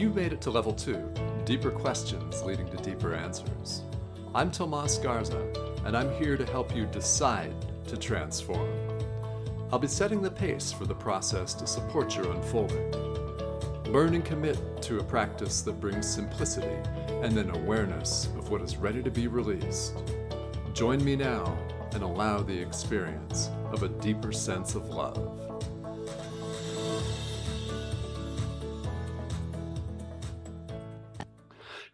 You made it to level 2, deeper questions leading to deeper answers. I'm Tomas Garza, and I'm here to help you decide to transform. I'll be setting the pace for the process to support your unfolding. Learn and commit to a practice that brings simplicity and an awareness of what is ready to be released. Join me now and allow the experience of a deeper sense of love.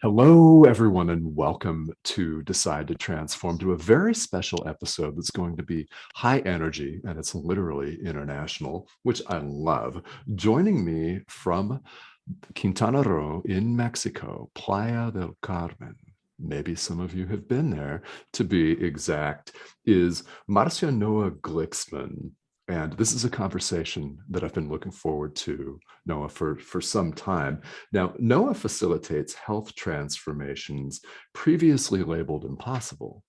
Hello, everyone, and welcome to Decide to Transform, to a very special episode that's going to be high energy, and it's literally international, which I love. Joining me from Quintana Roo in Mexico, Playa del Carmen, maybe some of you have been there to be exact, is Marcia Noah Gliksman. And this is a conversation that I've been looking forward to, Noah, for some time. Now, Noah facilitates health transformations previously labeled impossible.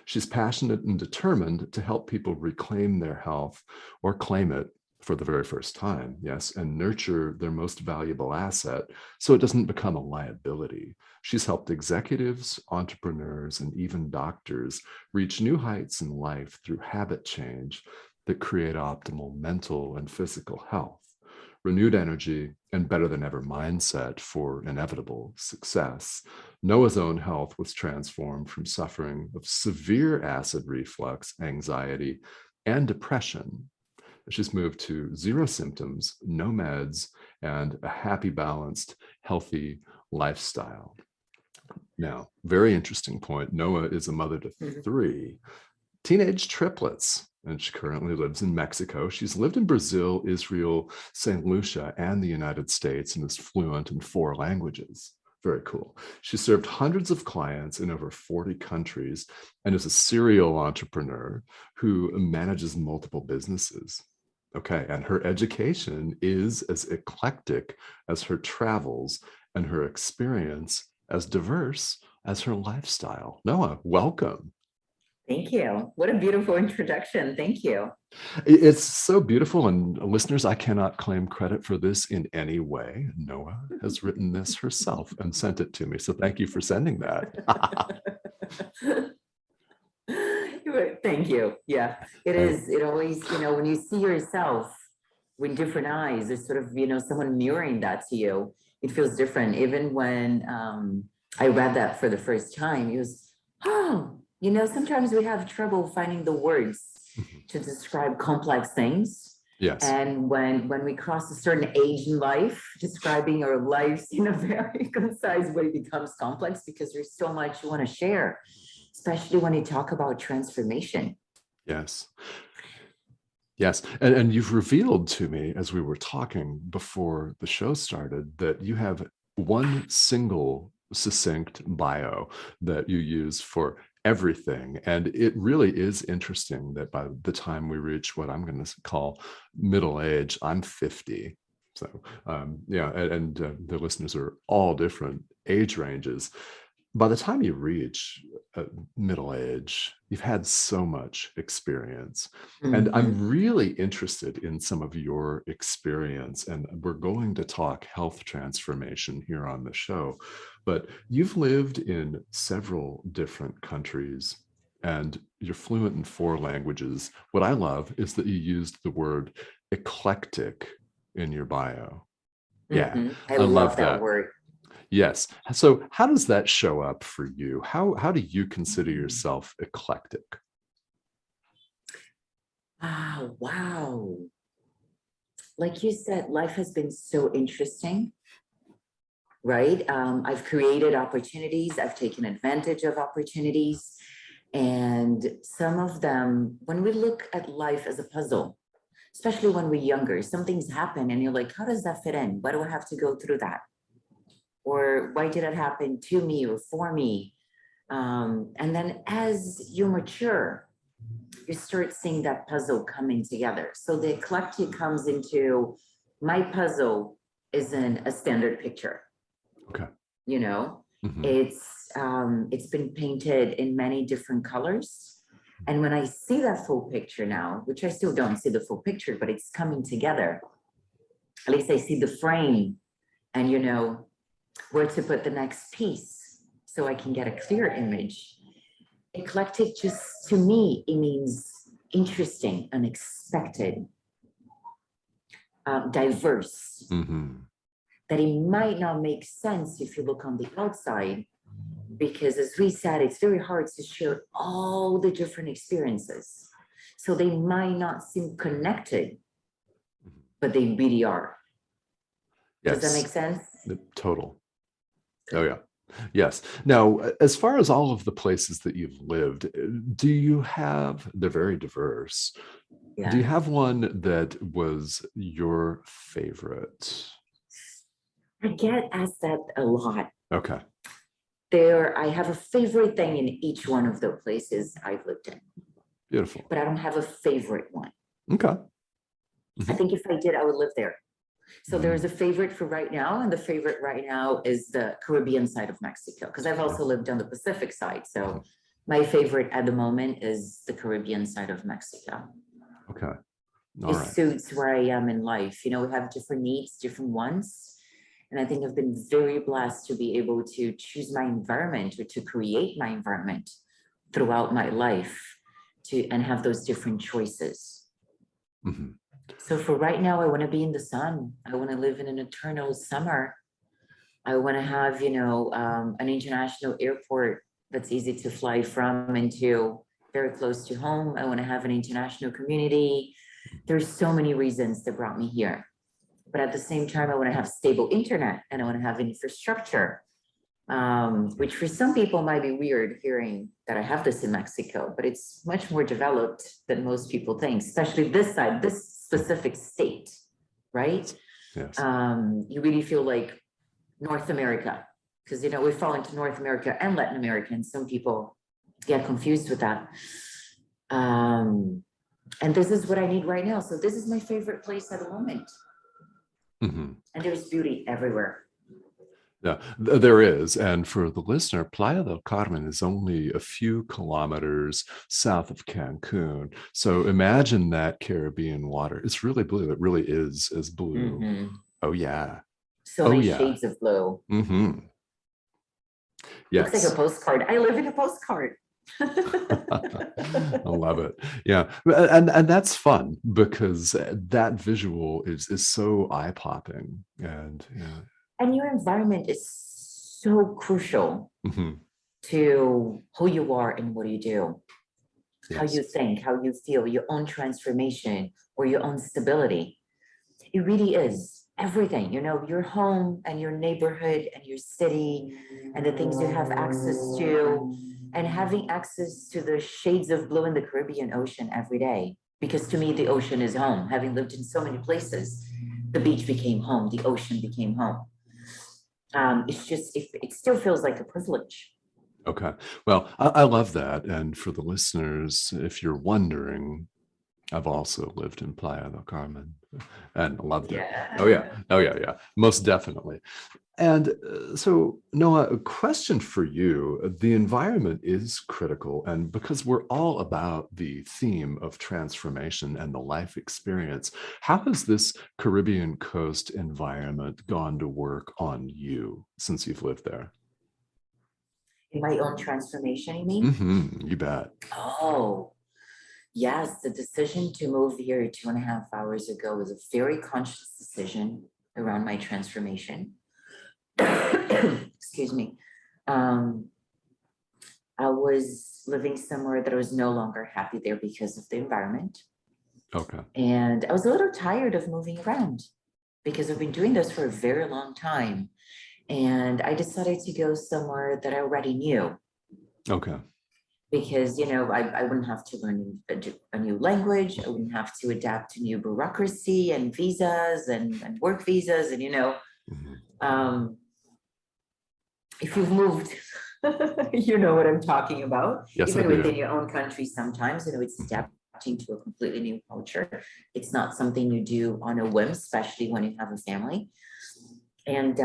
She's passionate and determined to help people reclaim their health or claim it for the very first time, yes, and nurture their most valuable asset so it doesn't become a liability. She's helped executives, entrepreneurs, and even doctors reach new heights in life through habit change that create optimal mental and physical health, renewed energy, and better than ever mindset for inevitable success. Noah's own health was transformed from suffering of severe acid reflux, anxiety, and depression. She's moved to 0 symptoms, no meds, and a happy, balanced, healthy lifestyle. Now, very interesting point. Noah is a mother to 3 teenage triplets, and she currently lives in Mexico. She's lived in Brazil, Israel, St. Lucia, and the United States, and is fluent in 4 languages. Very cool. She served hundreds of clients in over 40 countries and is a serial entrepreneur who manages multiple businesses. Okay, and her education is as eclectic as her travels and her experience as diverse as her lifestyle. Noah, welcome. Thank you. What a beautiful introduction. Thank you. It's so beautiful. And listeners, I cannot claim credit for this in any way. Noah has written this herself and sent it to me. So thank you for sending that. Thank you. Yeah, it is. It always, when you see yourself with different eyes, there's sort of, someone mirroring that to you. It feels different. Even when I read that for the first time, it was, sometimes we have trouble finding the words to describe complex things. Yes. And when we cross a certain age in life, describing our lives in a very concise way becomes complex because there's so much you want to share, especially when you talk about transformation. Yes. Yes. And you've revealed to me as we were talking before the show started that you have one single succinct bio that you use for everything. And it really is interesting that by the time we reach what I'm going to call middle age, I'm 50. So, and the listeners are all different age ranges. By the time you reach middle age, you've had so much experience. And I'm really interested in some of your experience. And we're going to talk health transformation here on the show. But you've lived in several different countries and you're fluent in 4 languages. What I love is that you used the word eclectic in your bio. Yeah, I love that word. Yes. So how does that show up for you? How do you consider yourself eclectic? Wow. Like you said, life has been so interesting, right? I've created opportunities. I've taken advantage of opportunities. And some of them, when we look at life as a puzzle, especially when we're younger, some things happen and you're like, how does that fit in? Why do I have to go through that? Or why did it happen to me or for me? And then as you mature, you start seeing that puzzle coming together. So the eclectic comes into my puzzle isn't a standard picture. Okay. It's been painted in many different colors. And when I see that full picture now, which I still don't see the full picture, but it's coming together, at least I see the frame and, where to put the next piece so I can get a clear image. Eclectic, just to me, it means interesting, unexpected, diverse, that it might not make sense if you look on the outside, because as we said, it's very hard to share all the different experiences. So they might not seem connected, but they really are. Does that Yes. make sense? Total. Oh, yeah. Yes. Now, as far as all of the places that you've lived, do you have, they're very diverse. Do you Yeah. have one that was your favorite? I get asked that a lot. Okay. I have a favorite thing in each one of the places I've lived in, Beautiful. but I don't have a favorite one. Okay. I think if I did, I would live there. So there's Mm. a favorite for right now, and the favorite right now is the Caribbean side of Mexico, because I've also lived on the Pacific side. So my favorite at the moment is the Caribbean side of Mexico. Okay. All It right. suits where I am in life. You know, we have different needs, different wants. And I think I've been very blessed to be able to choose my environment or to create my environment throughout my life and have those different choices. Mhm. So for right now, I want to be in the sun. I want to live in an eternal summer. I want to have, an international airport that's easy to fly from and to, very close to home. I want to have an international community. There's so many reasons that brought me here. But at the same time, I want to have stable internet and I want to have infrastructure, which for some people might be weird hearing that I have this in Mexico, but it's much more developed than most people think, especially this side, this specific state, right? Yes. You really feel like North America, because, we fall into North America and Latin America, and some people get confused with that. And this is what I need right now. So this is my favorite place at the moment. Mhm. And there's beauty everywhere. Yeah, there is. And for the listener, Playa del Carmen is only a few kilometers south of Cancun. So imagine that Caribbean water. It's really blue. It really is as blue. Mhm. Oh, yeah. So Oh, many yeah. shades of blue. Mm-hmm. Looks like a Yes. postcard. I live in a postcard. I love it. Yeah. And that's fun because that visual is so eye-popping. And yeah. And your environment is so crucial Mhm. to who you are and what you do, how Yes. you think, how you feel, your own transformation or your own stability. It really is everything, your home and your neighborhood and your city and the things you have access to, and having access to the shades of blue in the Caribbean Ocean every day. Because to me, the ocean is home. Having lived in so many places, the beach became home, the ocean became home. It's just, it still feels like a privilege. Okay. Well, I love that. And for the listeners, if you're wondering, I've also lived in Playa del Carmen and loved it. Oh, yeah. Yeah. Oh, yeah. Yeah. Most definitely. And so, Noah, a question for you. The environment is critical. And because we're all about the theme of transformation and the life experience, how has this Caribbean coast environment gone to work on you since you've lived there? In my own transformation, you mean? You bet. Oh, yes. The decision to move here 2.5 hours ago was a very conscious decision around my transformation. Excuse me. Um, I was living somewhere that I was no longer happy there because of the environment. Okay. And I was a little tired of moving around because I've been doing this for a very long time. And I decided to go somewhere that I already knew Okay. because, I wouldn't have to learn a new language. I wouldn't have to adapt to new bureaucracy and visas and work visas. And, Mhm. if you've moved, you know what I'm talking about. Yes, I Even within do. your own country, sometimes, it's Mhm. adapting to a completely new culture. It's not something you do on a whim, especially when you have a family. And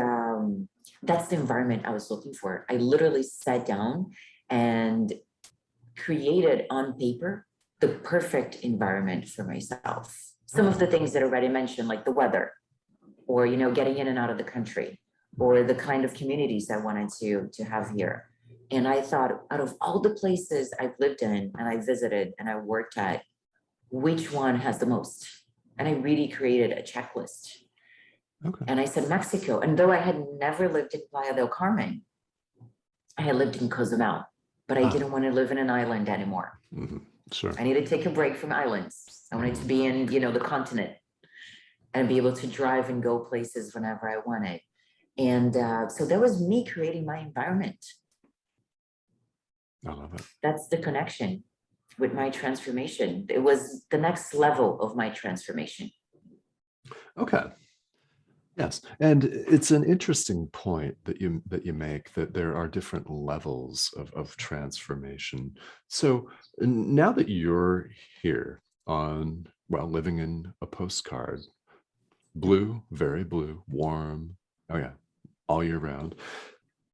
that's the environment I was looking for. I literally sat down and created on paper the perfect environment for myself. Some of the things that I already mentioned, like the weather, or getting in and out of the country, or the kind of communities I wanted to have here. And I thought, out of all the places I've lived in and I visited and I worked at, which one has the most? And I really created a checklist. Okay. And I said Mexico. And though I had never lived in Playa del Carmen, I had lived in Cozumel, but I didn't want to live in an island anymore. Sure. I needed to take a break from islands. I wanted to be in, the continent and be able to drive and go places whenever I wanted. And so that was me creating my environment. I love it. That's the connection with my transformation. It was the next level of my transformation. Okay. Yes, and it's an interesting point that you make, that there are different levels of transformation. So now that you're here on, well, living in a postcard, blue, very blue, warm, oh yeah, all year round.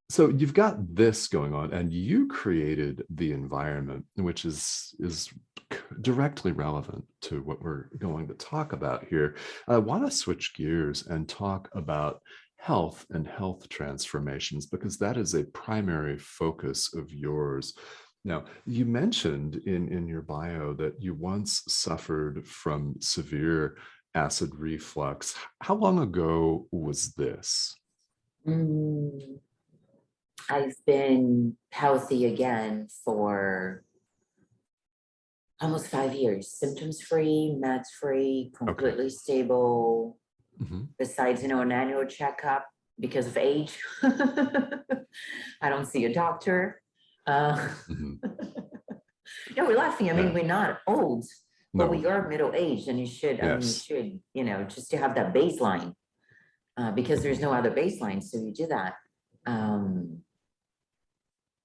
So you've got this going on, and you created the environment, which is directly relevant to what we're going to talk about here. I want to switch gears and talk about health and health transformations, because that is a primary focus of yours. Now, you mentioned in your bio that you once suffered from severe acid reflux. How long ago was this? I've been healthy again for almost 5 years, symptoms free, meds free, completely stable. Besides, an annual checkup because of age. I don't see a doctor. No, we're laughing. I mean, we're not old, but we are middle aged, and you should, just to have that baseline, because there's no other baseline. So you do that.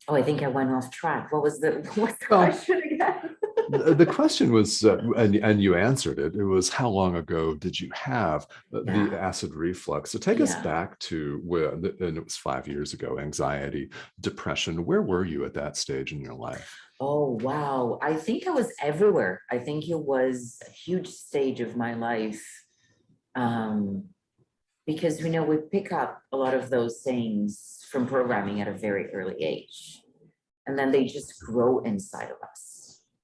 I think I went off track. What's the question again? The question was, and you answered it. It was, how long ago did you have the acid reflux? So take us back to and it was 5 years ago. Anxiety, depression. Where were you at that stage in your life? Oh, wow. I think I was everywhere. I think it was a huge stage of my life. Because we pick up a lot of those things from programming at a very early age. And then they just grow inside of us.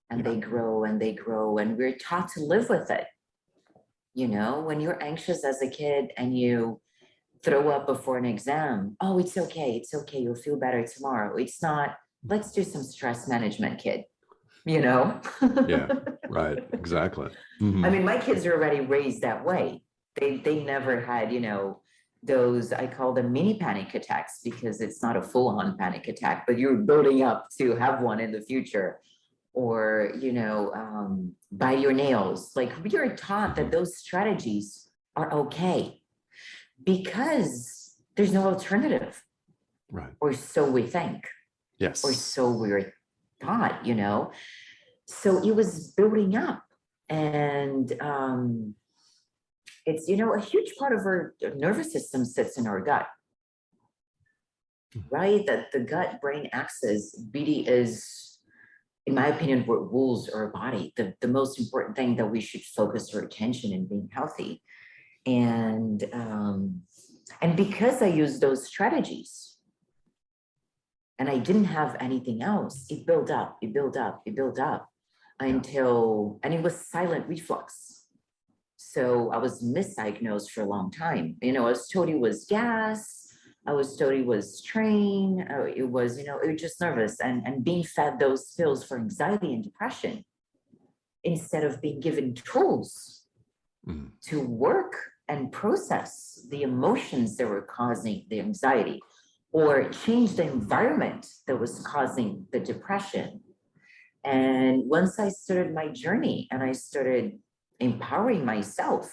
And they grow and they grow, and we're taught to live with it. When you're anxious as a kid and you throw up before an exam, oh, it's okay, you'll feel better tomorrow. It's not, let's do some stress management, kid. Yeah, right, exactly. I mean, my kids are already raised that way. They never had, those, I call them mini panic attacks, because it's not a full-on panic attack, but you're building up to have one in the future. Or, bite your nails. Like, we are taught that those strategies are okay because there's no alternative. Right. Or so we think. Yes. Or so we're taught, So it was building up. And it's, a huge part of our nervous system sits in our gut. Right? That the gut-brain axis really is, in my opinion, what rules our body. The most important thing that we should focus our attention in being healthy. And because I used those strategies and I didn't have anything else, it built up until, and it was silent reflux. So I was misdiagnosed for a long time. I was told it was gas. I was told it was strain. It was, it was just nervous, and being fed those pills for anxiety and depression instead of being given tools to work and process the emotions that were causing the anxiety, or change the environment that was causing the depression. And once I started my journey and I started empowering myself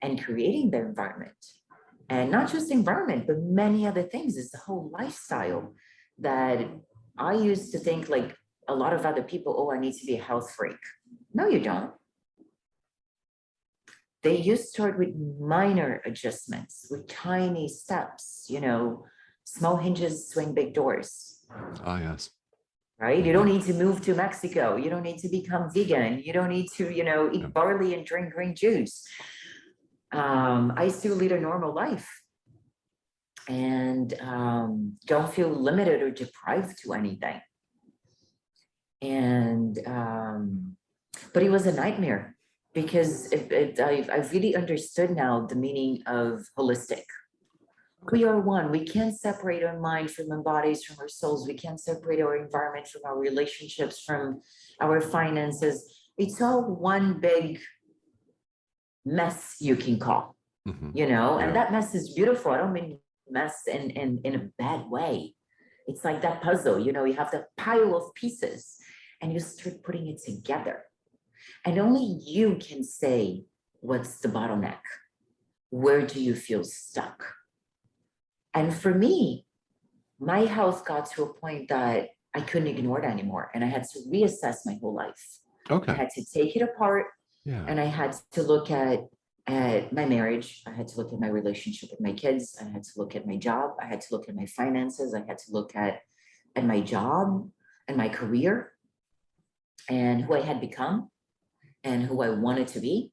and creating the environment, and not just environment, but many other things, it's the whole lifestyle that I used to think, like a lot of other people, oh, I need to be a health freak. No, you don't. You start with minor adjustments, with tiny steps, small hinges swing big doors. Ah, yes. Right? You don't need to move to Mexico. You don't need to become vegan. You don't need to, eat barley and drink green juice. I still lead a normal life. and don't feel limited or deprived to anything. And but it was a nightmare because I've really understood now the meaning of holistic. We are one. We can't separate our mind from our bodies, from our souls. We can't separate our environment from our relationships, from our finances. It's all one big mess you can call, you know, and Yeah. that mess is beautiful. I don't mean mess in a bad way. It's like that puzzle, you know, you have the pile of pieces and you start putting it together. And only you can say, what's the bottleneck? Where do you feel stuck? And for me, my health got to a point that I couldn't ignore it anymore. And I had to reassess my whole life. I Okay. had to take it apart Yeah. and I had to look at my marriage. I had to look at my relationship with my kids. I had to look at my job. I had to look at my finances. I had to look at my job and my career and who I had become and who I wanted to be,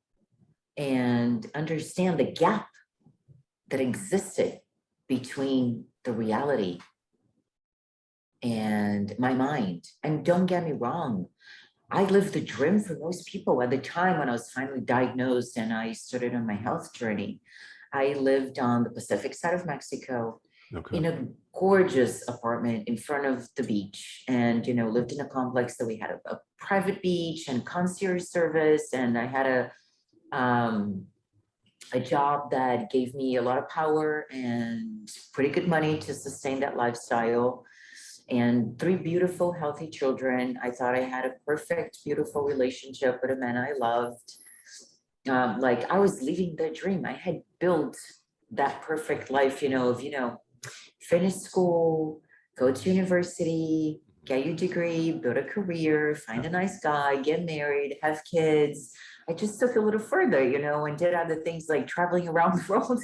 and understand the gap that existed between the reality and my mind. And don't get me wrong, I lived the dream for most people. At the time when I was finally diagnosed and I started on my health journey, I lived on the Pacific side of Mexico Okay. in a gorgeous apartment in front of the beach, and, you know, lived in a complex that we had a private beach and concierge service. And I had a job that gave me a lot of power and pretty good money to sustain that lifestyle, and three beautiful, healthy children. I thought I had a perfect, beautiful relationship with a man I loved. Like I was living the dream. I had built that perfect life, you know, of, you know, finish school, go to university, get your degree, build a career, find a nice guy, get married, have kids. I just took it a little further, you know, and did other things like traveling around the world.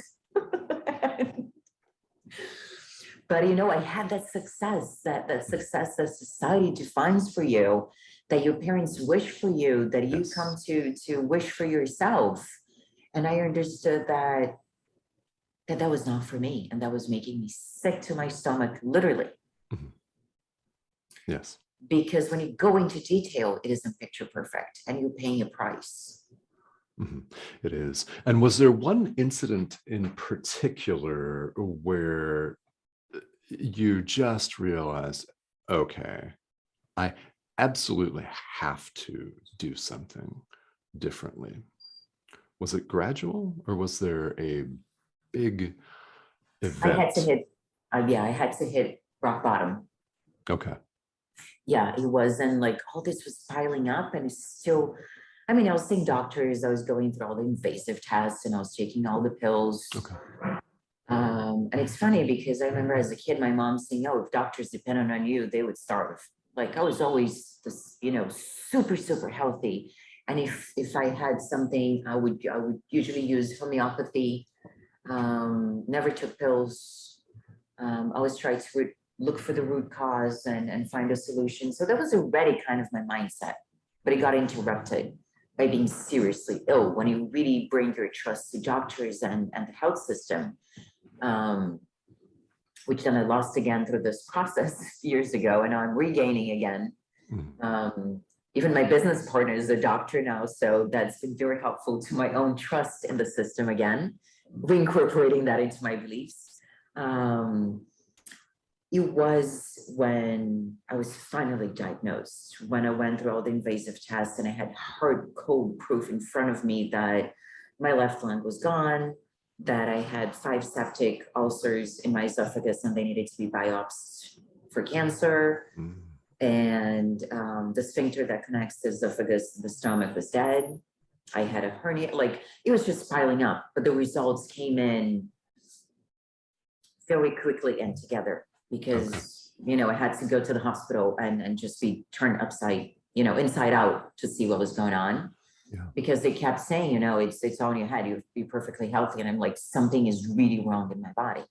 But, you know, I had that success, that success that society defines for you, that your parents wish for you, that you Yes. come to wish for yourself. And I understood that was not for me, and that was making me sick to my stomach, literally. Mhm. Yes. Because when you go into detail, it isn't picture perfect, and you're paying a price. It is. And was there one incident in particular where you just realized, okay, I absolutely have to do something differently? Was it gradual or was there a big I had to event? hit, yeah, I had to hit rock bottom. Okay. Yeah, it wasn't like all this was piling up, and it's still, I mean, I was seeing doctors, I was going through all the invasive tests, and I was taking all the pills. Okay. And it's funny because I remember as a kid, my mom saying, "Oh, if doctors depended on you, they would starve." Like I was always this, you know, super, super healthy. And if I had something, I would usually use homeopathy. Never took pills. Always tried to look for the root cause and find a solution. So that was already kind of my mindset, but it got interrupted by being seriously ill when you really bring your trust to doctors and the health system, um, which then I lost again through this process years ago, and now I'm regaining again. Mhm. Even my business partner is a doctor now, so that's been very helpful to my own trust in the system again, reincorporating that into my beliefs. It was when I was finally diagnosed, when I went through all the invasive tests and I had hard cold proof in front of me that my left lung was gone, that I had 5 septic ulcers in my esophagus and they needed to be biopsied for cancer. Mm. And the sphincter that connects the esophagus to the stomach was dead. I had a hernia, like it was just piling up, but the results came in very quickly and together Okay. because, you know, I had to go to the hospital and just be turned upside, you know, inside out to see what was going on, Yeah. because they kept saying, you know, it's all in your head, you'll be perfectly healthy. And I'm like, something is really wrong in my body.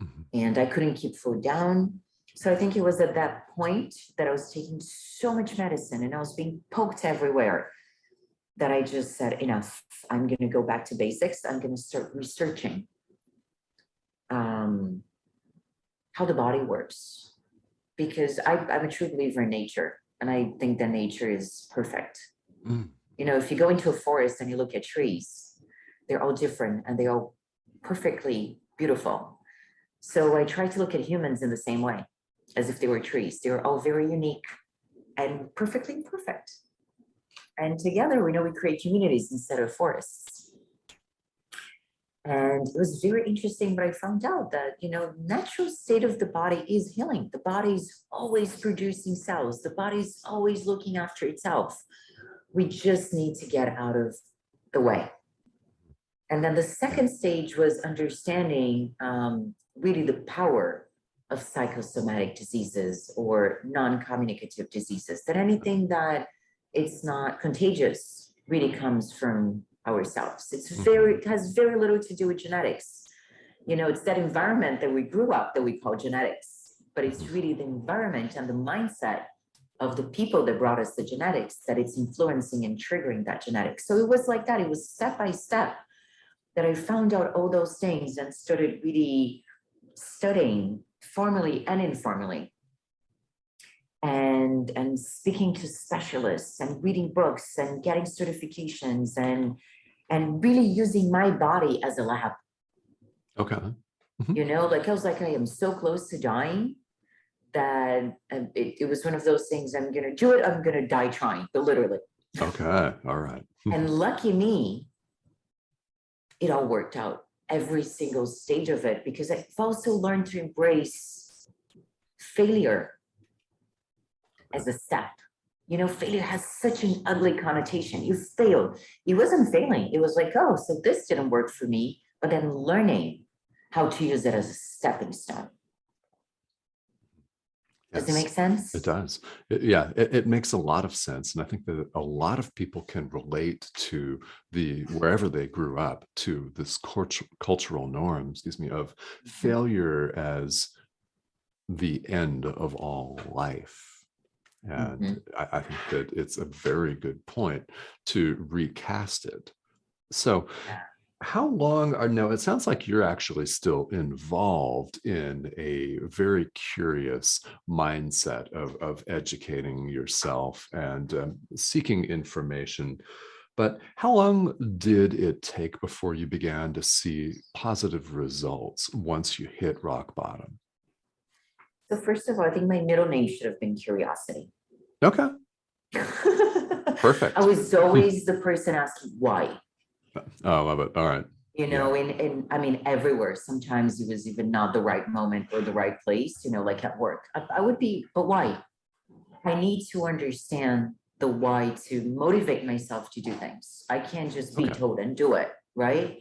Mhm. And I couldn't keep food down. So I think it was at that point that I was taking so much medicine and I was being poked everywhere that I just said, enough, I'm going to go back to basics. I'm going to start researching. how the body works. Because I'm a true believer in nature, and I think that nature is perfect. Mm. You know, if you go into a forest and you look at trees, they're all different and they're all perfectly beautiful. So I try to look at humans in the same way, as if they were trees. They're all very unique and perfectly perfect. And together, we know we create communities instead of forests. And it was very interesting, but I found out that, you know, natural state of the body is healing. The body's always producing cells. The body's always looking after itself. We just need to get out of the way. And then the second stage was understanding really the power of psychosomatic diseases or non-communicative diseases, that anything that it's not contagious really comes from ourselves. It has very little to do with genetics. You know, it's that environment that we grew up that we call genetics, but it's really the environment and the mindset of the people that brought us the genetics that it's influencing and triggering that genetics. So it was like that. It was step by step that I found out all those things and started really studying formally and informally, and speaking to specialists and reading books and getting certifications and really using my body as a lab. Okay. You know, like I was like, I am so close to dying that it was one of those things. I'm gonna do it. I'm gonna die trying, but literally. Okay. All right. And lucky me, it all worked out, every single stage of it, because I've also learned to embrace failure as a step. You know, failure has such an ugly connotation. You failed. It wasn't failing. It was like, oh, so this didn't work for me, but then learning how to use it as a stepping stone. Does it Yes, make sense? it does. It makes a lot of sense. And I think that a lot of people can relate to wherever they grew up, to this cultural norm, excuse me, of failure as the end of all life. And I think that it's a very good point to recast it. So how long are, no, it sounds like you're actually still involved in a very curious mindset of educating yourself and seeking information. But how long did it take before you began to see positive results once you hit rock bottom? So first of all, I think my middle name should have been Curiosity. Okay, perfect. I was always the person asking why. Oh, I love it. All right. You know, in I mean, everywhere. Sometimes it was even not the right moment or the right place, you know, like at work. I would be, but why? I need to understand the why to motivate myself to do things. I can't just be told and do it, right?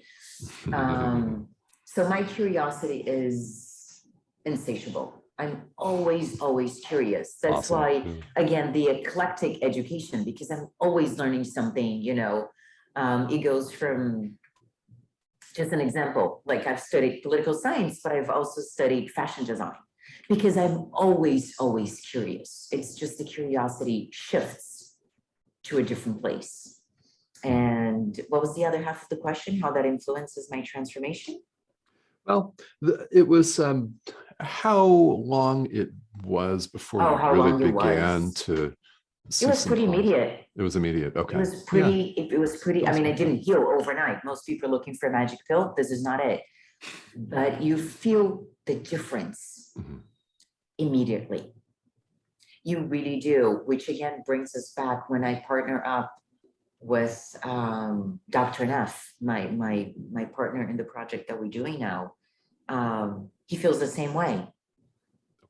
So my curiosity is insatiable. I'm always curious. That's Awesome. why, again, the eclectic education, because I'm always learning something, you know. It goes from, just an example, like I've studied political science, but I've also studied fashion design because I'm always curious. It's just the curiosity shifts to a different place. And what was the other half of the question? How that influences my transformation? Well, it was how long it was before Oh, you how really long it began was? to It see was some pretty immediate. It was immediate. It Okay. was pretty, it was pretty, I mean, I Awesome. didn't heal overnight. Most people are looking for a magic pill. This is not it. But you feel the difference immediately. You really do, which again brings us back when I partner up with Dr. Neff, my partner in the project that we're doing now. He feels the same way.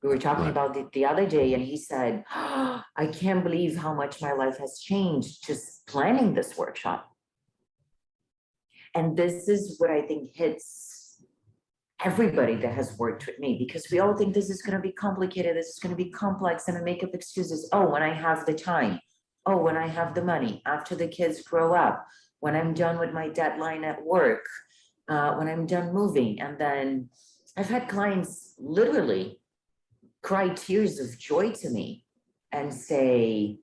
We were talking about it the other day, and he said, oh, I can't believe how much my life has changed just planning this workshop. And this is what I think hits everybody that has worked with me, because we all think this is going to be complicated, this is going to be complex, and I make up excuses. Oh, when I have the time. Oh, when I have the money, after the kids grow up, when I'm done with my deadline at work, when I'm done moving. And then I've had clients literally cry tears of joy to me and say,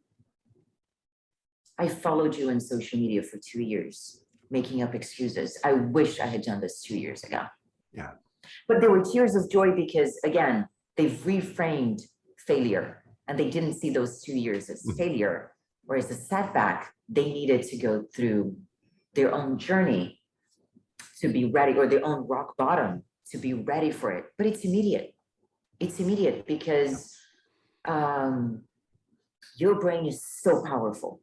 I followed you on social media for 2 years, making up excuses. I wish I had done this 2 years ago. Yeah. But there were tears of joy because, again, they've reframed failure and they didn't see those 2 years as failure or as a setback. They needed to go through their own journey to be ready, or their own rock bottom to be ready for it. But it's immediate. It's immediate because your brain is so powerful,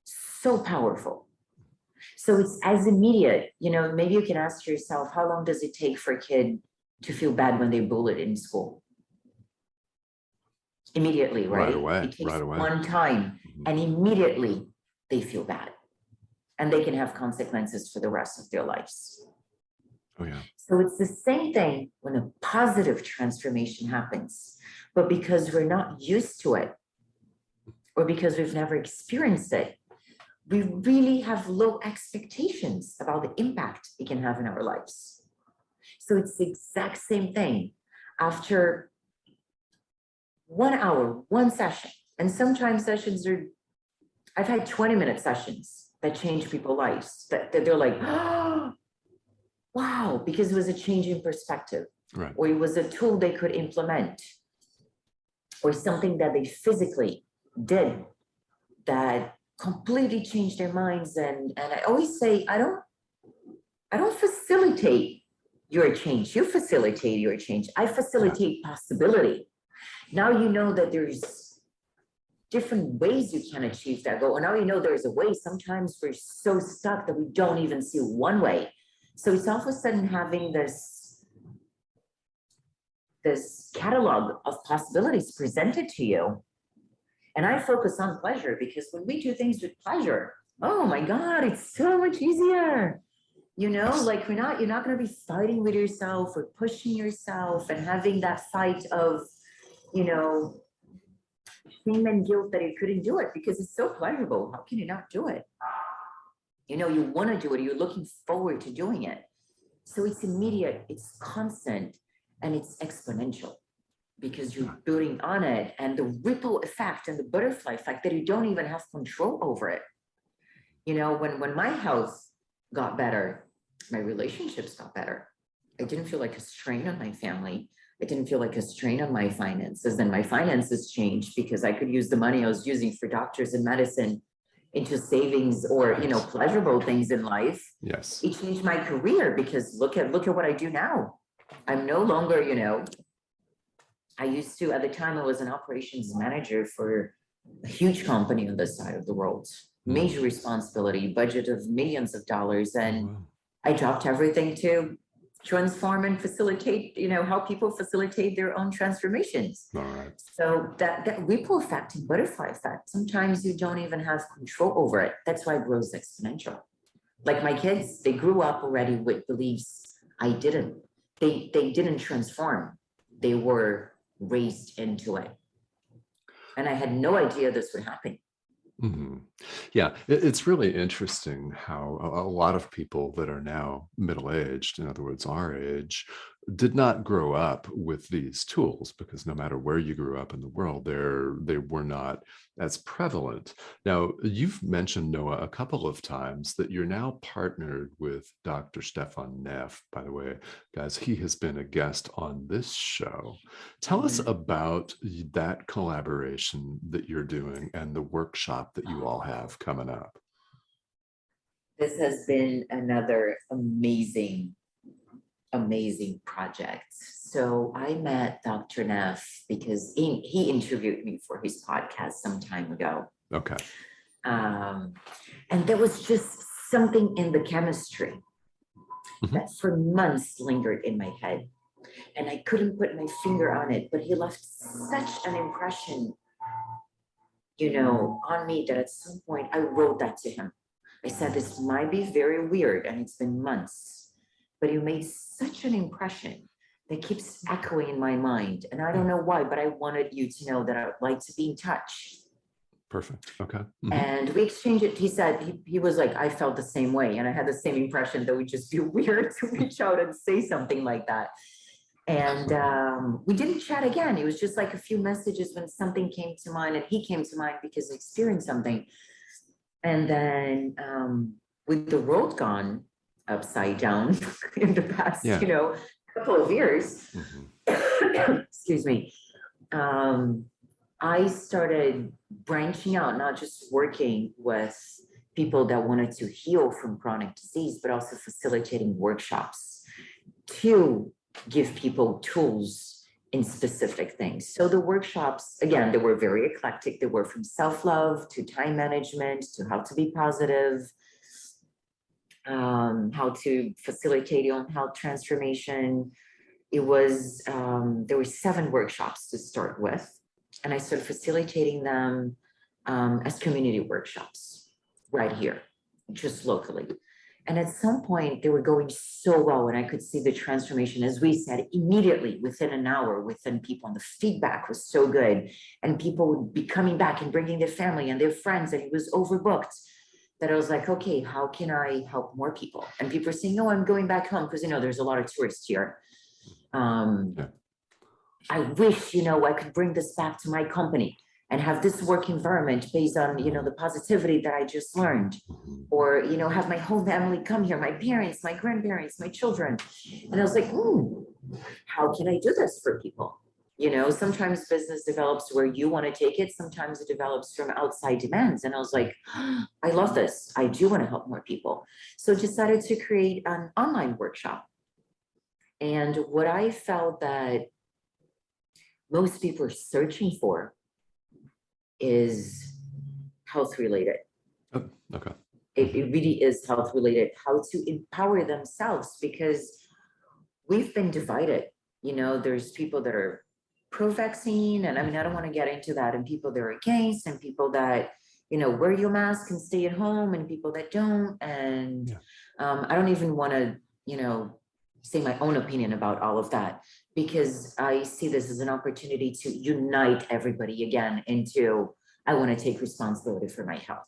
so powerful. So it's as immediate, maybe you can ask yourself, how long does it take for a kid to feel bad when they're bullied in school? Immediately, right? Right away, It takes right away. one time and immediately they feel bad and they can have consequences for the rest of their lives. Oh, yeah. So it's the same thing when a positive transformation happens, but because we're not used to it or because we've never experienced it, we really have low expectations about the impact it can have in our lives. So it's the exact same thing. After 1 hour, one session, and sometimes sessions I've had 20-minute sessions that change people's lives, that they're like, oh, wow, because it was a change in perspective, Right. or it was a tool they could implement, or something that they physically did that completely changed their minds. And I always say, I don't facilitate your change. You facilitate your change. I facilitate possibility. Now you know that there's different ways you can achieve that goal. And now you know there's a way. Sometimes we're so stuck that we don't even see one way. So it's all of a sudden having this catalog of possibilities presented to you. And I focus on pleasure because when we do things with pleasure, oh my God, it's so much easier. Like you're not going to be fighting with yourself or pushing yourself and having that fight of, shame and guilt that you couldn't do it because it's so pleasurable. How can you not do it? You want to do it. You're looking forward to doing it. So it's immediate, it's constant, and it's exponential because you're building on it, and the ripple effect and the butterfly effect that you don't even have control over it. When my health got better, my relationships got better. I didn't feel like a strain on my family. I didn't feel like a strain on my finances. Then my finances changed because I could use the money I was using for doctors and medicine into savings or, pleasurable things in life. Yes. It changed my career because look at what I do now. I'm no longer, I used to, at the time I was an operations manager for a huge company on this side of the world, major responsibility, budget of millions of dollars. And I dropped everything to transform and facilitate, how people facilitate their own transformations. All right. So that ripple effect and butterfly effect, sometimes you don't even have control over it. That's why it grows exponential. Like my kids, they grew up already with beliefs I didn't. They didn't transform. They were raised into it. And I had no idea this would happen. Yeah, it's really interesting how a lot of people that are now middle-aged, in other words, our age, did not grow up with these tools because no matter where you grew up in the world, they were not as prevalent. Now, you've mentioned, Noah, a couple of times that you're now partnered with Dr. Stefan Neff. By the way, guys, he has been a guest on this show. Tell us about that collaboration that you're doing and the workshop that you all have coming up. This has been another amazing project. So I met Dr. Neff because he interviewed me for his podcast some time ago. Okay. And there was just something in the chemistry that for months lingered in my head. And I couldn't put my finger on it, but he left such an impression, on me that at some point I wrote that to him. I said, this might be very weird and it's been months, but you made such an impression that keeps echoing in my mind. And I don't know why, but I wanted you to know that I would like to be in touch. Perfect. Okay. And we exchanged it. He said, he was like, I felt the same way. And I had the same impression that it would just be weird to reach out and say something like that. And we didn't chat again. It was just like a few messages when something came to mind, and he came to mind because he experienced something. And then with the road gone, upside down in the past, Yeah. couple of years. Mhm. Excuse me. I started branching out, not just working with people that wanted to heal from chronic disease, but also facilitating workshops to give people tools in specific things. So the workshops, again, they were very eclectic. They were from self-love to time management to how to be positive, how to facilitate your own health transformation. It was, there were 7 workshops to start with, and I started facilitating them as community workshops right here, just locally. And at some point, they were going so well, and I could see the transformation, as we said, immediately within an hour, within people, and the feedback was so good. And people would be coming back and bringing their family and their friends, and it was overbooked. That I was like, okay, how can I help more people? And people are saying, no, I'm going back home because, there's a lot of tourists here. Yeah. I wish, I could bring this back to my company and have this work environment based on, the positivity that I just learned, Mhm. or, have my whole family come here, my parents, my grandparents, my children. And I was like, how can I do this for people? Sometimes business develops where you want to take it. Sometimes it develops from outside demands. And I was like, I love this. I do want to help more people. So decided to create an online workshop. And what I felt that most people are searching for is health related. Oh, okay. It really is health related, how to empower themselves, because we've been divided. There's people that are pro-vaccine, and I don't want to get into that, and people that are against, and people that, wear your mask and stay at home, and people that don't. And I don't even want to, say my own opinion about all of that, because I see this as an opportunity to unite everybody again into, I want to take responsibility for my health.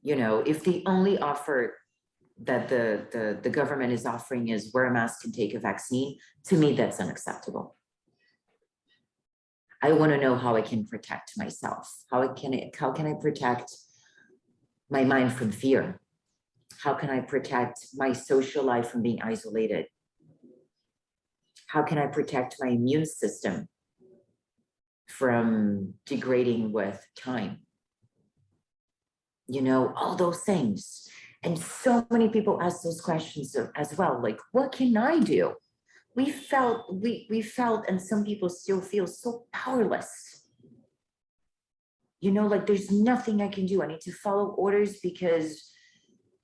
If the only offer that the government is offering is wear a mask and take a vaccine, to me, that's unacceptable. I want to know how I can protect myself. How can I protect my mind from fear? How can I protect my social life from being isolated? How can I protect my immune system from degrading with time? All those things. And so many people ask those questions as well, like, what can I do? We felt, and some people still feel so powerless. Like there's nothing I can do. I need to follow orders because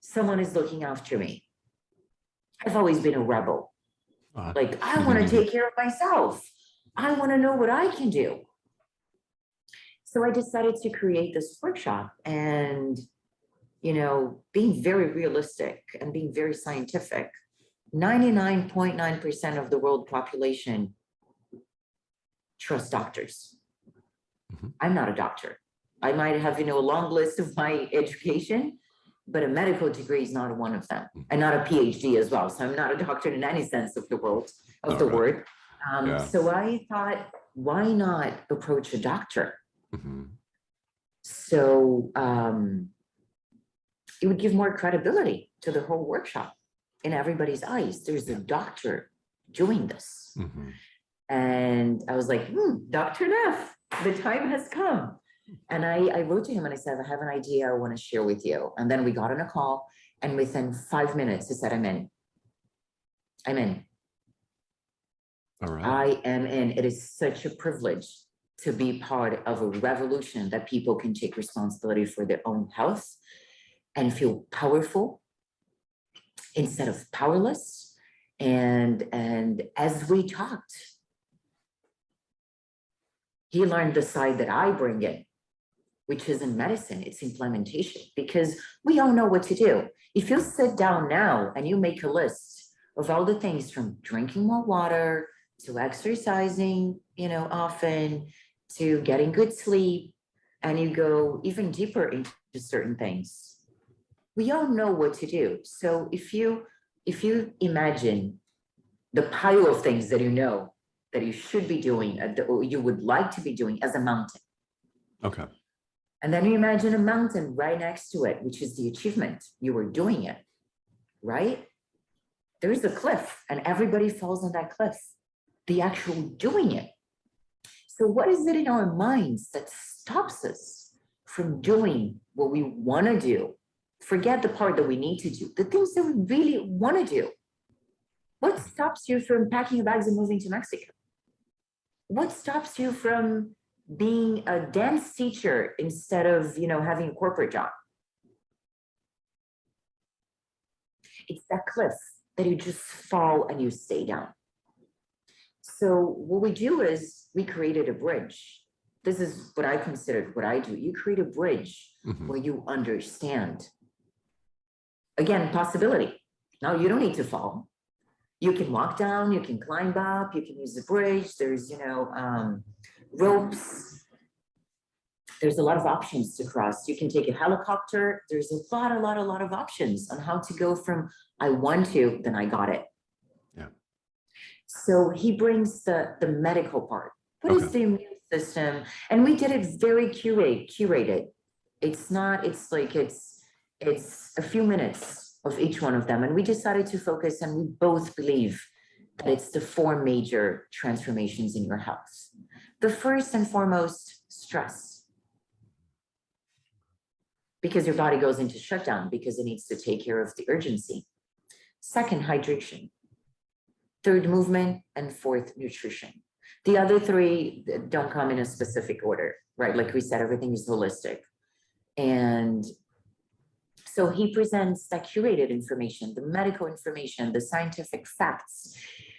someone is looking after me. I've always been a rebel. Like, I want to take care of myself. I want to know what I can do. So I decided to create this workshop, and, being very realistic and being very scientific, 99.9% of the world population trust doctors. I'm not a doctor. I might have, a long list of my education, but a medical degree is not one of them, and not a PhD as well. So I'm not a doctor in any sense of the word. So I thought, why not approach a doctor? So it would give more credibility to the whole workshop in everybody's eyes. There's a doctor doing this. And I was like, Dr. Neff, the time has come. And I wrote to him and I said, I have an idea I want to share with you. And then we got on a call, and within 5 minutes, he said, I'm in. All right. I am in. It is such a privilege to be part of a revolution that people can take responsibility for their own health and feel powerful instead of powerless. And as we talked, he learned the side that I bring in, which is in medicine, it's implementation, because we all know what to do. If you sit down now and you make a list of all the things from drinking more water to exercising, often, to getting good sleep, and you go even deeper into certain things, we all know what to do. So if you imagine the pile of things that that you should be doing, or you would like to be doing, as a mountain. Okay. And then you imagine a mountain right next to it, which is the achievement. You were doing it. right? There's a cliff and everybody falls on that cliff, the actual doing it. So what is it in our minds that stops us from doing what we want to do? Forget the part that we need to do, the things that we really want to do. What stops you from packing your bags and moving to Mexico? What stops you from being a dance teacher instead of, having a corporate job? It's that cliff that you just fall and you stay down. So what we do is we created a bridge. This is what I considered what I do. You create a bridge where you understand. Again, possibility. No, you don't need to fall. You can walk down, you can climb up, you can use the bridge. There's, ropes. There's a lot of options to cross. You can take a helicopter. There's a lot of options on how to go from I want to, then I got it. Yeah. So he brings the medical part. What is the immune system? And we did it very curated. It's a few minutes of each one of them. And we decided to focus, and we both believe that it's the 4 major transformations in your health. The first and foremost, stress. Because your body goes into shutdown because it needs to take care of the urgency. Second, hydration. Third, movement. And fourth, nutrition. The other 3 don't come in a specific order, right? Like we said, everything is holistic. And so he presents that curated information, the medical information, the scientific facts.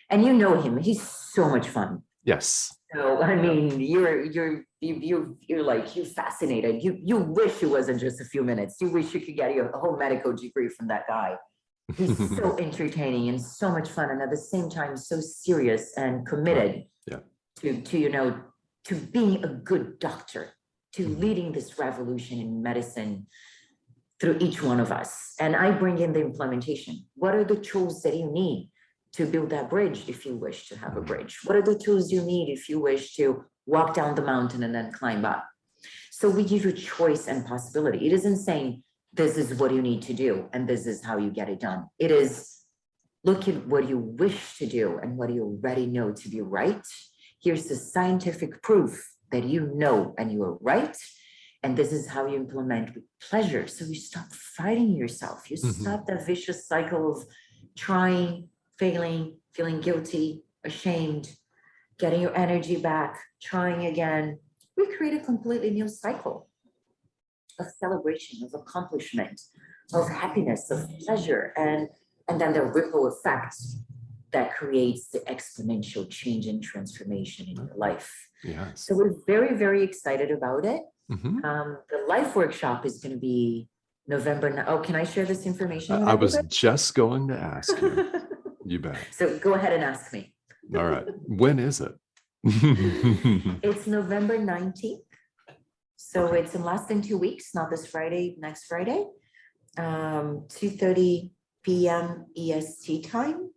And you know him, he's so much fun. Yes. So, I mean, you're fascinated. You wish it wasn't just a few minutes. You wish you could get a whole medical degree from that guy. He's so entertaining and so much fun. And at the same time, so serious and committed to being a good doctor, to leading this revolution in medicine through each one of us. And I bring in the implementation. What are the tools that you need to build that bridge if you wish to have a bridge? What are the tools you need if you wish to walk down the mountain and then climb up? So we give you choice and possibility. It isn't saying this is what you need to do and this is how you get it done. It is look at what you wish to do and what you already know to be right. Here's the scientific proof that you know and you are right. And this is how you implement with pleasure. So you stop fighting yourself. You stop that vicious cycle of trying, failing, feeling guilty, ashamed, getting your energy back, trying again. We create a completely new cycle of celebration, of accomplishment, of happiness, of pleasure, and then the ripple effect that creates the exponential change and transformation in your life. Yes. So we're very, very excited about it. The life workshop is going to be November. Oh, can I share this information? I was just going to ask you. You bet. So go ahead and ask me. All right. When is it? It's November 19th. So it's in less than 2 weeks, not this Friday, next Friday, 2:30 p.m. EST time.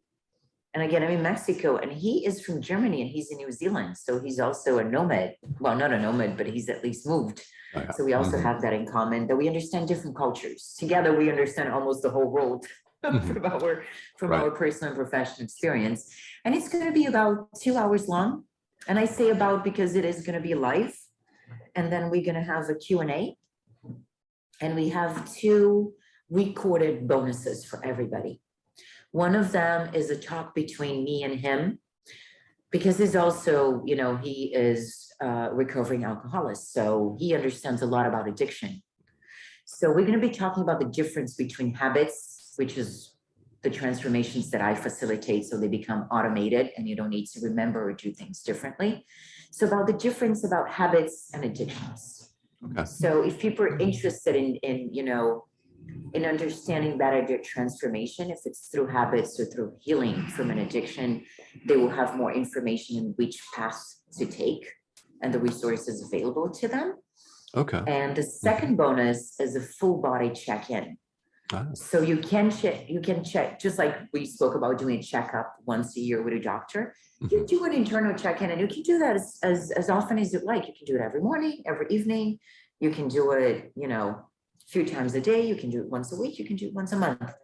And again, I'm in Mexico, and he is from Germany and he's in New Zealand. So he's also a nomad. Well, not a nomad, but he's at least moved. Oh, yeah. So we also have that in common, that we understand different cultures. Together, we understand almost the whole world from our personal and professional experience. And it's going to be about 2 hours long. And I say about because it is going to be live. And then we're going to have a Q&A. And we have 2 recorded bonuses for everybody. One of them is a talk between me and him, because he's also, he is a recovering alcoholic. So he understands a lot about addiction. So we're going to be talking about the difference between habits, which is the transformations that I facilitate so they become automated and you don't need to remember or do things differently. So about the difference about habits and addictions. Okay. So if people are interested in understanding better their transformation, if it's through habits or through healing from an addiction, they will have more information in which path to take and the resources available to them. Okay. And the second bonus is a full body check-in. So you can check, just like we spoke about doing a checkup once a year with a doctor. You do an internal check-in, and you can do that as often as you'd like. You can do it every morning, every evening. You can do it, a few times a day. You can do it once a week. You can do it once a month.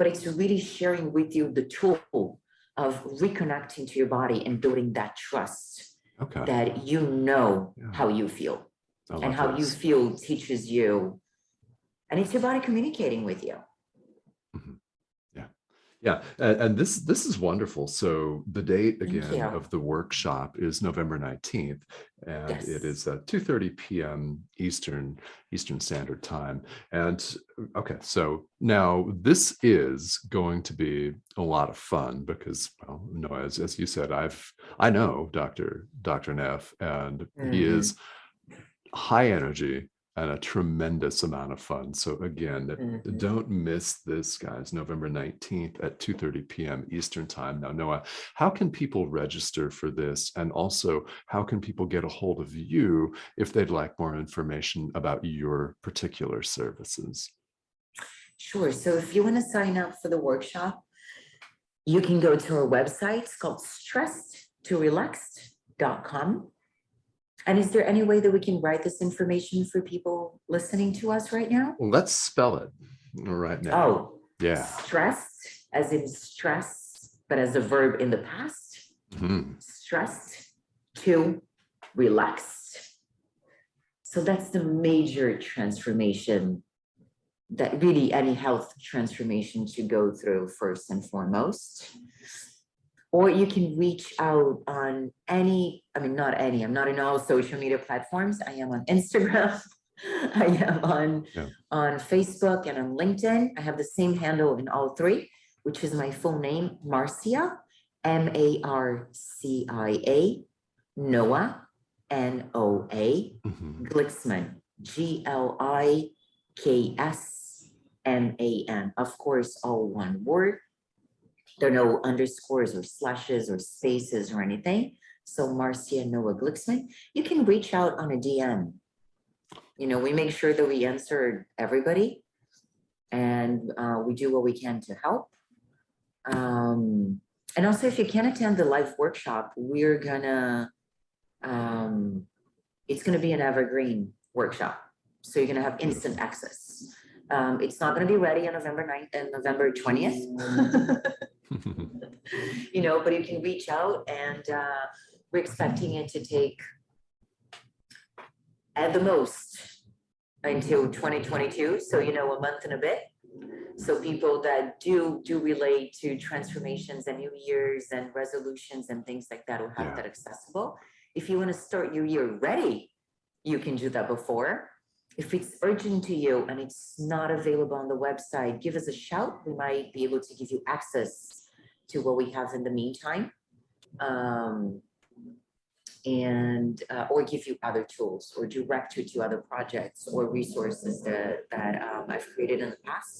but it's really sharing with you the tool of reconnecting to your body and building that trust Okay. that you know Yeah. how you feel, I and love how you this. feel teaches you, and it's your body communicating with you. Mhm. Yeah. Yeah. And this is wonderful. So the date Thank again you. of the workshop is November 19th, and it Yes. is 2:30 p.m. Eastern Standard Time. And okay, so now this is going to be a lot of fun because, well, no, as you said, I know Dr. Neff, and he Mhm, is high energy and a tremendous amount of fun. So again, mhm. don't miss this, guys, November 19th at 2:30 p.m. Eastern Time. Now, Noah, how can people register for this? And also, how can people get a hold of you if they'd like more information about your particular services? Sure. So if you want to sign up for the workshop, you can go to our website. It's called stressedtorelaxed.com. And is there any way that we can write this information for people listening to us right now? Well, let's spell it right now. Oh, Yeah. stressed, as in stress, but as a verb in the past. Mhm. Stressed to relaxed. So that's the major transformation that really any health transformation should go through first and foremost. Or you can reach out on any, I mean, not any, I'm not in all social media platforms. I am on Instagram. I am Yeah. on Facebook and on LinkedIn. I have the same handle in all three, which is my full name, Marcia, Marcia, Noah, Noa, Mhm. Gliksman, Gliksman. Of course, all one word. There are no underscores or slashes or spaces or anything. So Marcia Noah Gliksman, you can reach out on a DM. You know, we make sure that we answer everybody, and we do what we can to help. And also, if you can attend the live workshop, we're gonna, it's gonna be an evergreen workshop. So you're gonna have instant Beautiful. access. It's not gonna be ready on November 9th and November 20th. You know, but you can reach out, and we're expecting it to take at the most until 2022. So, you know, a month and a bit. So people that do relate to transformations and New Year's and resolutions and things like that will have Yeah. that accessible. If you want to start your year ready, you can do that before. If it's urgent to you and it's not available on the website, give us a shout. We might be able to give you access to what we have in the meantime. And or give you other tools or direct you to other projects or resources that I've created in the past.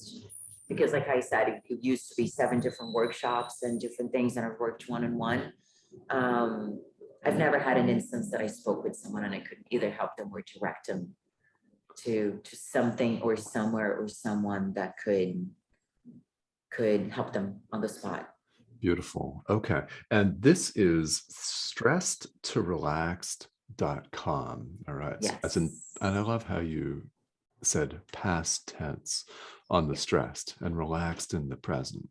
Because like I said, it used to be 7 different workshops and different things, and I've worked one-on-one. I've never had an instance that I spoke with someone and I could either help them or direct them to something or somewhere or someone that could help them on the spot. Beautiful. Okay. And this is stressedtorelaxed.com. All right. As in, Yes. and I love how you said past tense on the Yeah. stressed and relaxed in the present.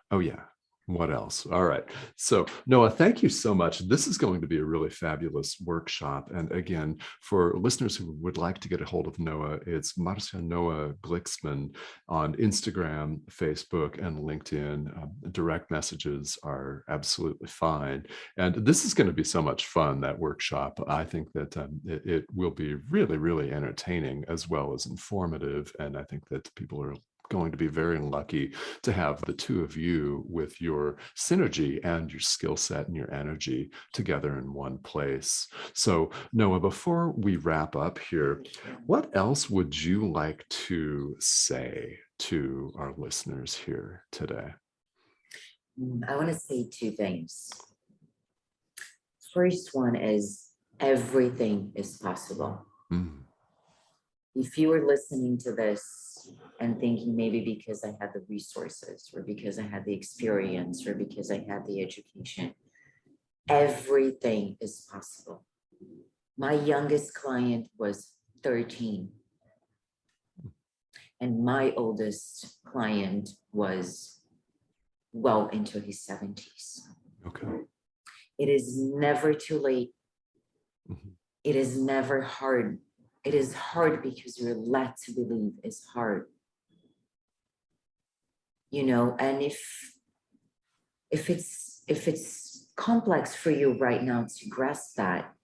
Oh, yeah. What else? All right. So, Noah, thank you so much. This is going to be a really fabulous workshop. And again, for listeners who would like to get a hold of Noah, it's Marcia Noah Gliksman on Instagram, Facebook, and LinkedIn. Direct messages are absolutely fine. And this is going to be so much fun, that workshop. I think that it will be really, really entertaining as well as informative. And I think that people are going to be very lucky to have the two of you with your synergy and your skill set and your energy together in one place. So, Noah, before we wrap up here, what else would you like to say to our listeners here today? I want to say 2 things. First one is everything is possible. Mm, If you were listening to this and thinking maybe because I had the resources or because I had the experience or because I had the education, everything is possible. My youngest client was 13 and my oldest client was well into his 70s. Okay. It is never too late. Mhm. It is never hard. It is hard because you're led to believe it's hard. And if it's complex for you right now to grasp that,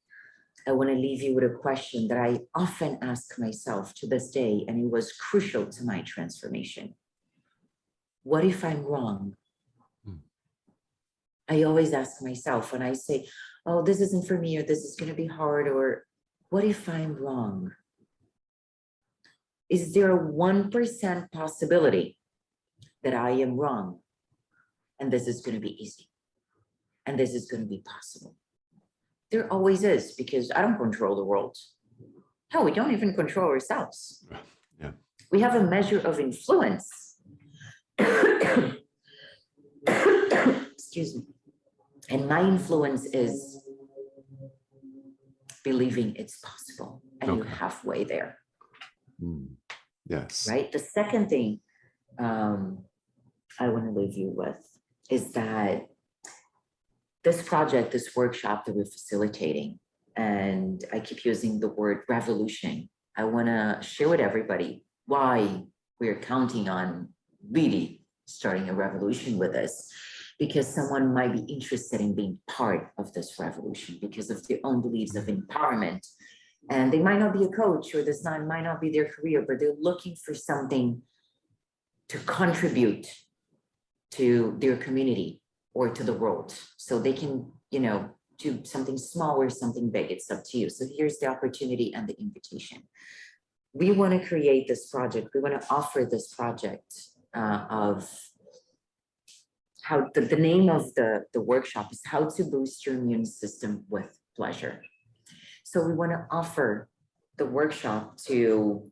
I want to leave you with a question that I often ask myself to this day, and it was crucial to my transformation. What if I'm wrong? Mm. I always ask myself when I say, oh, this isn't for me, or this is going to be hard, or what if I'm wrong? Is there a 1% possibility that I am wrong? And this is going to be easy. And this is going to be possible. There always is, because I don't control the world. Hell, we don't even control ourselves. Yeah. We have a measure of influence. Excuse me. And my influence is believing it's possible. And you're halfway there. Mm. Yes. Right? The second thing I want to leave you with is that this project, this workshop that we're facilitating, and I keep using the word revolution, I want to share with everybody why we're counting on really starting a revolution with us, because someone might be interested in being part of this revolution because of their own beliefs of empowerment. And they might not be a coach, or this might not be their career, but they're looking for something to contribute to their community or to the world. So they can, do something small or something big. It's up to you. So here's the opportunity and the invitation. We want to create this project. We want to offer this project of how the name of the workshop is How to Boost Your Immune System with Pleasure. So we want to offer the workshop to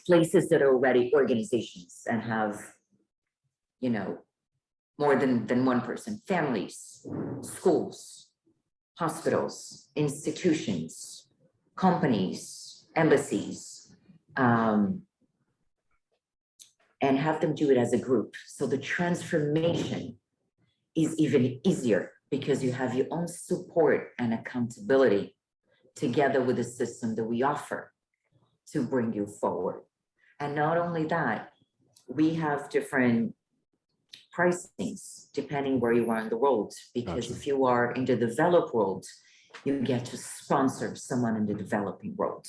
places that are already organizations and have, more than one person, families, schools, hospitals, institutions, companies, embassies, and have them do it as a group. So the transformation is even easier because you have your own support and accountability together with the system that we offer to bring you forward. And not only that, we have different pricings depending where you are in the world, because Gotcha. if you are in the developed world, you get to sponsor someone in the developing world.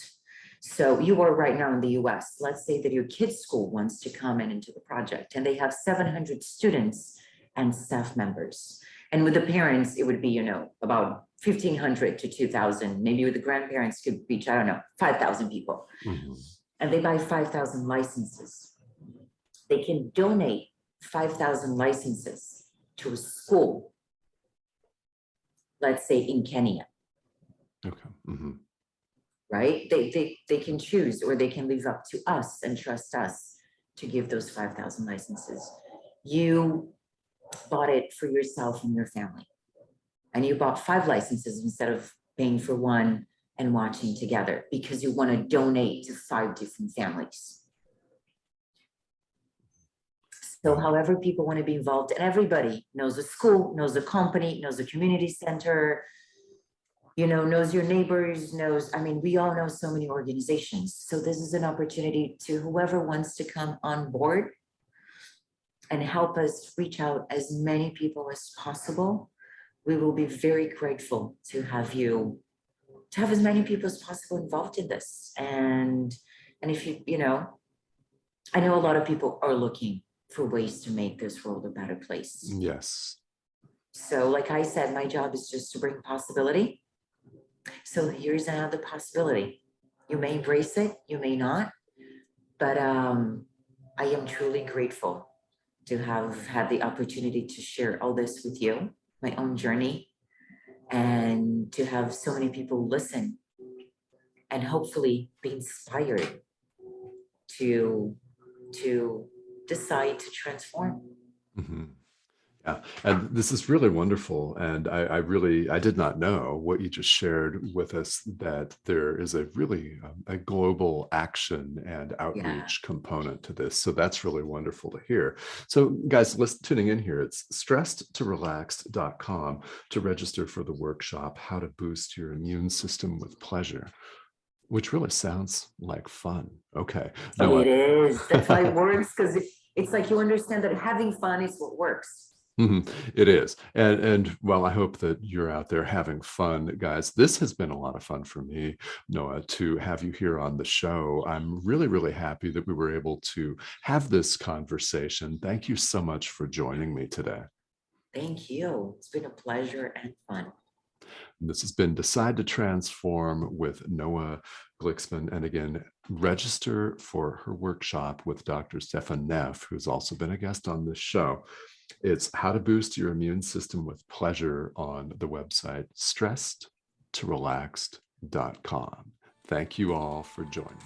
So you are right now in the US. Let's say that your kid's school wants to come into the project and they have 700 students and staff members. And with the parents, it would be, about 1,500 to 2,000. Maybe with the grandparents could reach, 5,000 people. Mm-hmm. And they buy 5,000 licenses. They can donate 5,000 licenses to a school, let's say in Kenya. Okay. Mm-hmm. Right? They can choose, or they can leave up to us and trust us to give those 5,000 licenses. You bought it for yourself and your family, and you bought 5 licenses instead of paying for one and watching together because you want to donate to 5 different families. So however people want to be involved, and everybody knows the school, knows the company, knows the community center, knows your neighbors, we all know so many organizations. So this is an opportunity to whoever wants to come on board and help us reach out as many people as possible. We will be very grateful to have as many people as possible involved in this. And if I know a lot of people are looking for ways to make this world a better place. Yes. So like I said, my job is just to bring possibility. So here's another possibility. You may embrace it, you may not, but I am truly grateful to have had the opportunity to share all this with you, my own journey, and to have so many people listen and hopefully be inspired to decide to transform. Mm-hmm. Yeah, and this is really wonderful. And I did not know what you just shared with us, that there is a really a global action and Yeah. outreach component to this. So that's really wonderful to hear. So guys, tuning in here, it's stressedtorelaxed.com to register for the workshop, How to Boost Your Immune System with Pleasure, which really sounds like fun. Okay. It is. That's why it No, works, because it's like you understand that having fun is what works. Mhm. It is. And well, I hope that you're out there having fun, guys. This has been a lot of fun for me, Noah, to have you here on the show. I'm really, really happy that we were able to have this conversation. Thank you so much for joining me today. Thank you. It's been a pleasure and fun. This has been Decide to Transform with Noah Gliksman. And again, register for her workshop with Dr. Stefan Neff, who's also been a guest on this show. It's How to Boost Your Immune System with Pleasure on the website stressedtorelaxed.com. Thank you all for joining.